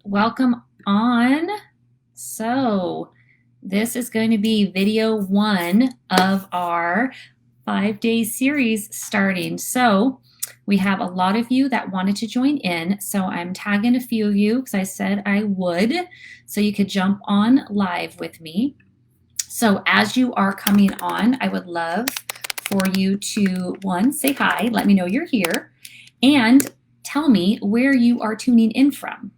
welcome on. So this is going to be video 1 of our 5-day series starting. So we have a lot of you that wanted to join in. So I'm tagging a few of you because I said I would, so you could jump on live with me. So as you are coming on, I would love for you to, one, say hi, let me know you're here, and tell me where you are tuning in from.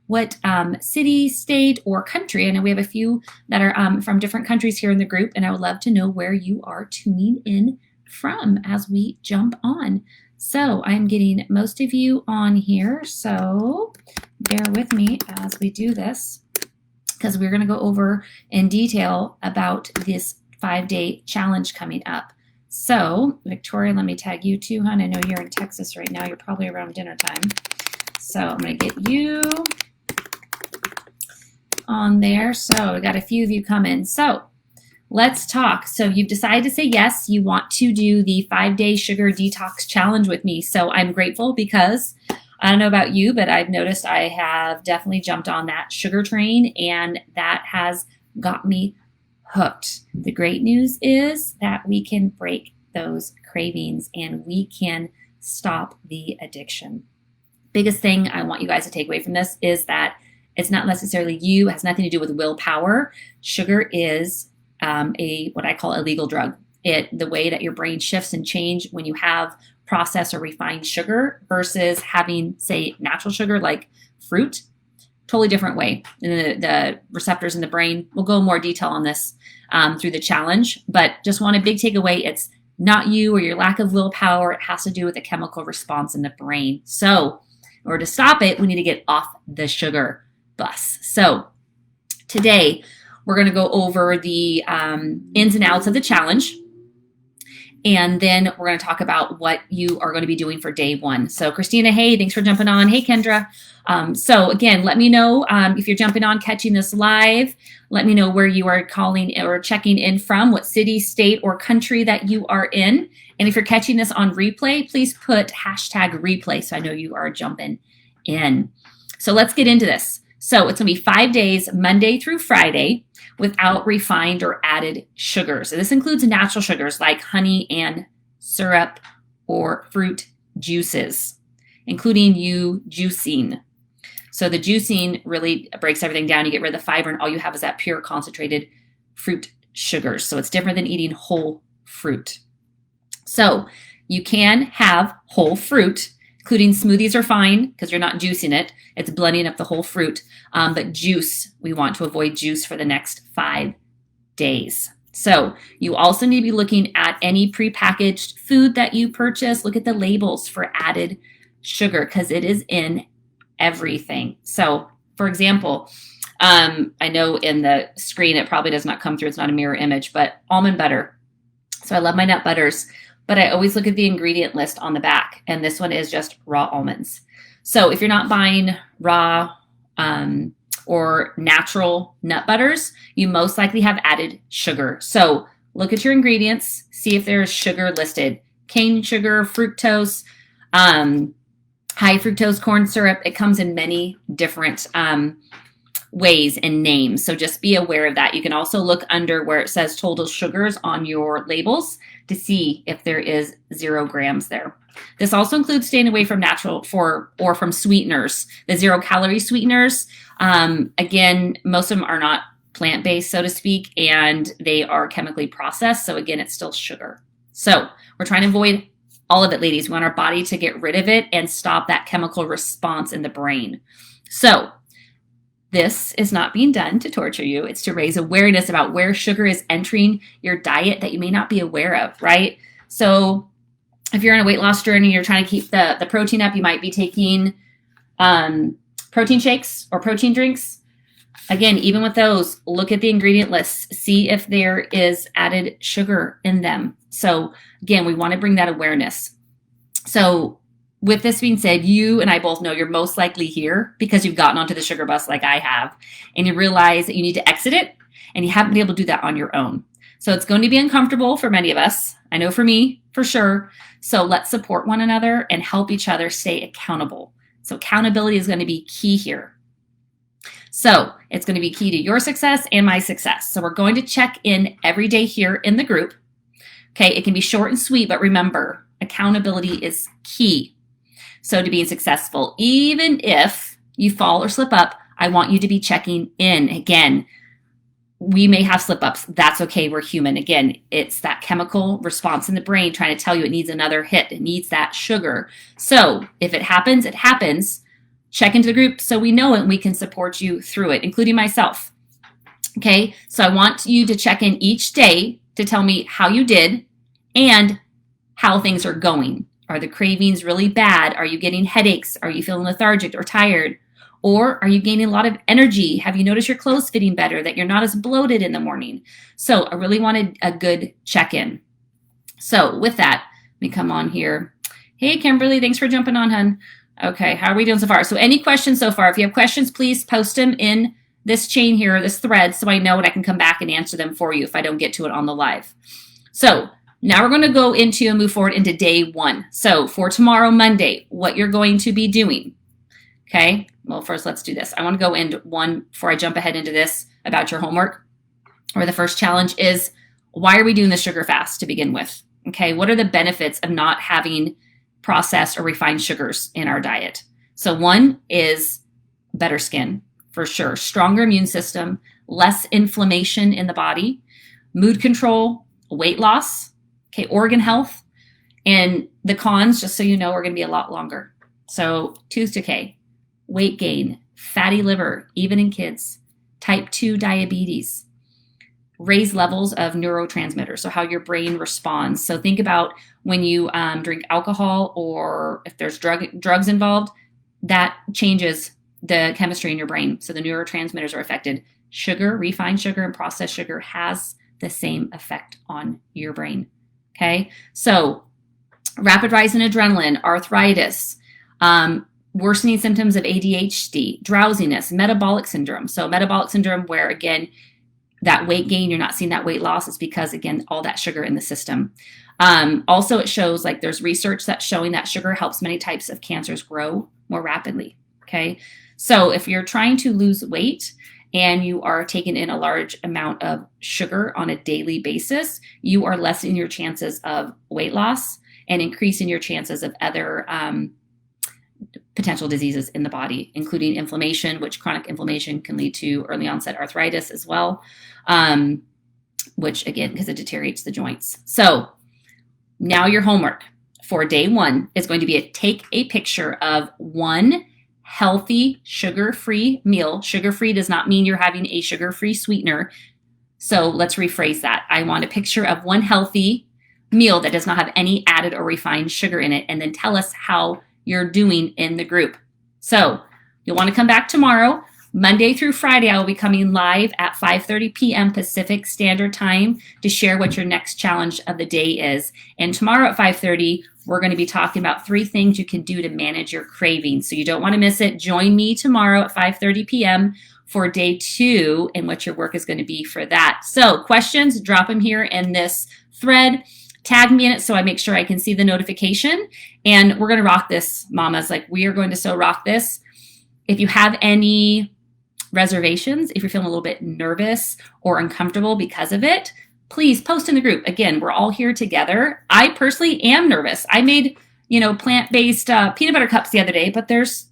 What city, state, or country. I know we have a few that are from different countries here in the group, and I would love to know where you are tuning in from as we jump on. So I'm getting most of you on here, so bear with me as we do this, because we're going to go over in detail about this 5-day challenge coming up. So Victoria, let me tag you too, hon. I know you're in Texas right now. You're probably around dinner time. So I'm going to get you on there. So we got a few of you come in. So let's talk. So you've decided to say yes, you want to do the 5-day sugar detox challenge with me. So I'm grateful because I don't know about you, but I've noticed I have definitely jumped on that sugar train, and that has got me hooked. The great news is that we can break those cravings and we can stop the addiction. Biggest thing I want you guys to take away from this is that it's not necessarily you. It has nothing to do with willpower. Sugar is what I call a legal drug. The way that your brain shifts and change when you have processed or refined sugar versus having, say, natural sugar like fruit, totally different way. And the receptors in the brain, we'll go in more detail on this through the challenge, but just want a big takeaway. It's not you or your lack of willpower. It has to do with a chemical response in the brain. So in order to stop it, we need to get off the sugar bus. So today we're going to go over the ins and outs of the challenge. And then we're going to talk about what you are going to be doing for day 1. So Christina, hey, thanks for jumping on. Hey, Kendra. So again, let me know if you're jumping on, catching this live. Let me know where you are calling or checking in from, what city, state, or country that you are in. And if you're catching this on replay, please put #replay so I know you are jumping in. So let's get into this. So it's going to be 5 days, Monday through Friday, without refined or added sugars. So this includes natural sugars like honey and syrup or fruit juices, including you juicing. So the juicing really breaks everything down. You get rid of the fiber, and all you have is that pure concentrated fruit sugars. So it's different than eating whole fruit. So you can have whole fruit, including smoothies are fine because you're not juicing it. It's blending up the whole fruit. But juice, we want to avoid juice for the next 5 days. So you also need to be looking at any prepackaged food that you purchase. Look at the labels for added sugar because it is in everything. So for example, I know in the screen it probably does not come through. It's not a mirror image, but almond butter. So I love my nut butters, but I always look at the ingredient list on the back, and this one is just raw almonds. So if you're not buying raw or natural nut butters, you most likely have added sugar. So look at your ingredients, see if there's sugar listed. Cane sugar, fructose, high fructose corn syrup. It comes in many different ways and names. So just be aware of that. You can also look under where it says total sugars on your labels to see if there is 0 grams there. This also includes staying away from natural or from sweeteners, the 0-calorie sweeteners. Again, most of them are not plant-based, so to speak, and they are chemically processed. So again, it's still sugar. So we're trying to avoid all of it, ladies. We want our body to get rid of it and stop that chemical response in the brain. So this is not being done to torture you. It's to raise awareness about where sugar is entering your diet that you may not be aware of, right? So if you're on a weight loss journey, you're trying to keep the protein up, you might be taking protein shakes or protein drinks. Again, even with those, look at the ingredient lists. See if there is added sugar in them. So again, we want to bring that awareness. So with this being said, you and I both know you're most likely here because you've gotten onto the sugar bus like I have, and you realize that you need to exit it, and you haven't been able to do that on your own. So it's going to be uncomfortable for many of us. I know for me, for sure. So let's support one another and help each other stay accountable. So accountability is going to be key here. So it's going to be key to your success and my success. So we're going to check in every day here in the group. Okay, it can be short and sweet, but remember, accountability is key. So to being successful, even if you fall or slip up, I want you to be checking in. Again, we may have slip ups. That's okay. We're human. Again, it's that chemical response in the brain trying to tell you it needs another hit. It needs that sugar. So if it happens, it happens. Check into the group so we know it and we can support you through it, including myself. Okay, so I want you to check in each day to tell me how you did and how things are going. Are the cravings really bad? Are you getting headaches? Are you feeling lethargic or tired? Or are you gaining a lot of energy? Have you noticed your clothes fitting better, that you're not as bloated in the morning? So I really wanted a good check-in. So with that, let me come on here. Hey, Kimberly, thanks for jumping on, hun. Okay, how are we doing so far? So any questions so far? If you have questions, please post them in this chain here, this thread, so I know and I can come back and answer them for you if I don't get to it on the live. So now we're going to go into and move forward into day 1. So for tomorrow, Monday, what you're going to be doing. Okay, well, first let's do this. I want to go into one before I jump ahead into this about your homework. Or the first challenge is, why are we doing the sugar fast to begin with? Okay, what are the benefits of not having processed or refined sugars in our diet? So one is better skin, for sure. Stronger immune system, less inflammation in the body, mood control, weight loss, okay, organ health. And the cons, just so you know, are going to be a lot longer. So tooth decay, weight gain, fatty liver, even in kids, type 2 diabetes, raised levels of neurotransmitters, so how your brain responds. So think about when you drink alcohol or if there's drugs involved, that changes the chemistry in your brain. So the neurotransmitters are affected. Sugar, refined sugar and processed sugar has the same effect on your brain. Okay, so rapid rise in adrenaline, arthritis, worsening symptoms of ADHD, drowsiness, metabolic syndrome. So metabolic syndrome where, again, that weight gain, you're not seeing that weight loss. It's because, again, all that sugar in the system. Also, it shows, like, there's research that's showing that sugar helps many types of cancers grow more rapidly. Okay, so if you're trying to lose weight and you are taking in a large amount of sugar on a daily basis, you are lessening your chances of weight loss and increasing your chances of other potential diseases in the body, including inflammation, which chronic inflammation can lead to early onset arthritis as well, which, again, because it deteriorates the joints. So now your homework for day 1 is going to be take a picture of one healthy sugar-free meal. Sugar-free does not mean you're having a sugar-free sweetener. So let's rephrase that. I want a picture of one healthy meal that does not have any added or refined sugar in it, and then tell us how you're doing in the group. So you'll want to come back tomorrow. Monday through Friday, I will be coming live at 5:30 p.m. Pacific Standard Time to share what your next challenge of the day is. And tomorrow at 5:30, we're going to be talking about 3 things you can do to manage your cravings. So you don't want to miss it. Join me tomorrow at 5:30 p.m. for day 2 and what your work is going to be for that. So questions, drop them here in this thread. Tag me in it so I make sure I can see the notification. And we're going to rock this, mamas. Like, we are going to so rock this. If you have any reservations, if you're feeling a little bit nervous or uncomfortable because of it, please post in the group. Again, we're all here together. I personally am nervous. I made, plant-based peanut butter cups the other day, but there's,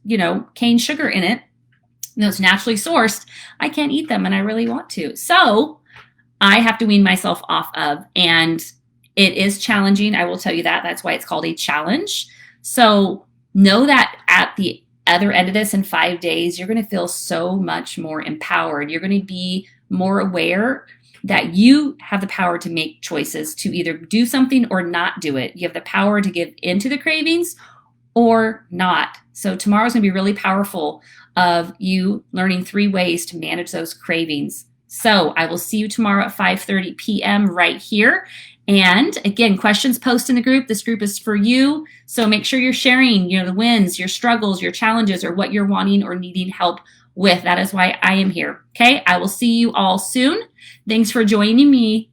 cane sugar in it. It's naturally sourced. I can't eat them and I really want to. So I have to wean myself off of, and it is challenging. I will tell you that. That's why it's called a challenge. So know that at the other end of this in 5 days, you're going to feel so much more empowered. You're going to be more aware that you have the power to make choices to either do something or not do it. You have the power to give into the cravings or not. So tomorrow's going to be really powerful of you learning 3 ways to manage those cravings. So I will see you tomorrow at 5:30 p.m. right here. And again, questions post in the group. This group is for you. So make sure you're sharing, the wins, your struggles, your challenges, or what you're wanting or needing help with. That is why I am here. Okay. I will see you all soon. Thanks for joining me.